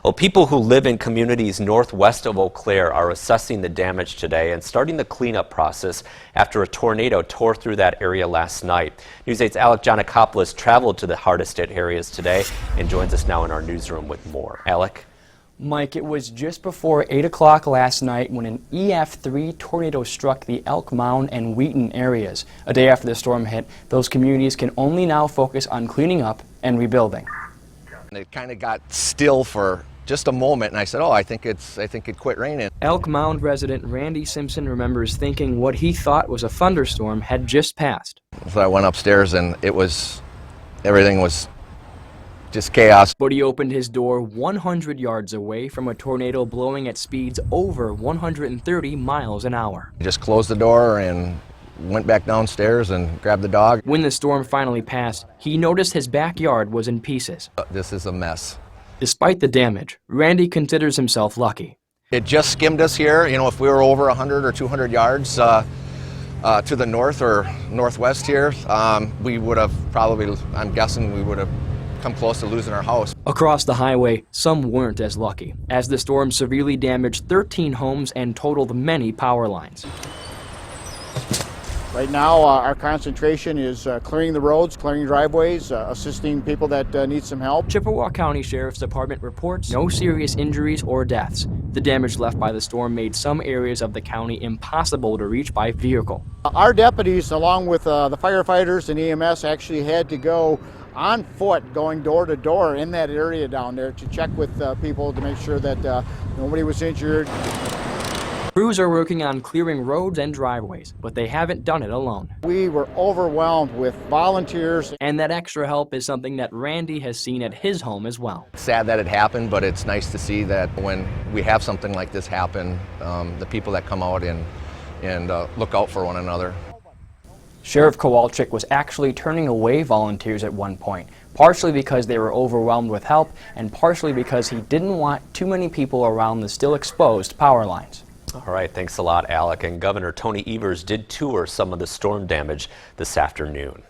Well, people who live in communities northwest of Eau Claire are assessing the damage today and starting the cleanup process after a tornado tore through that area last night. News 8's Alec Giannakopoulos traveled to the hardest hit areas today and joins us now in our newsroom with more. Alec? Mike, it was just before 8 o'clock last night when an EF-3 tornado struck the Elk Mound and Wheaton areas. A day after the storm hit, those communities can only now focus on cleaning up and rebuilding. And it kind of got still for just a moment, and I said, I think it quit raining. Elk Mound resident Randy Simpson remembers thinking what he thought was a thunderstorm had just passed. So I went upstairs and everything was just chaos. But he opened his door 100 yards away from a tornado blowing at speeds over 130 miles an hour. I just closed the door and went back downstairs and grabbed the dog. When the storm finally passed, he noticed his backyard was in pieces. This is a mess. Despite the damage, Randy considers himself lucky. It just skimmed us here. You know, if we were over 100 or 200 yards to the north or northwest here, we would have probably, I'm guessing we would have come close to losing our house. Across the highway, some weren't as lucky, as the storm severely damaged 13 homes and totaled many power lines. Right now, our concentration is clearing the roads, clearing driveways, assisting people that need some help. Chippewa County Sheriff's Department reports no serious injuries or deaths. The damage left by the storm made some areas of the county impossible to reach by vehicle. Our deputies, along with the firefighters and EMS, actually had to go on foot, going door to door in that area down there to check with people to make sure that nobody was injured. Crews are working on clearing roads and driveways, but they haven't done it alone. We were overwhelmed with volunteers. And that extra help is something that Randy has seen at his home as well. It's sad that it happened, but it's nice to see that when we have something like this happen, the people that come out and look out for one another. Sheriff Kowalczyk was actually turning away volunteers at one point, partially because they were overwhelmed with help and partially because he didn't want too many people around the still exposed power lines. All right, thanks a lot, Alec. And Governor Tony Evers did tour some of the storm damage this afternoon.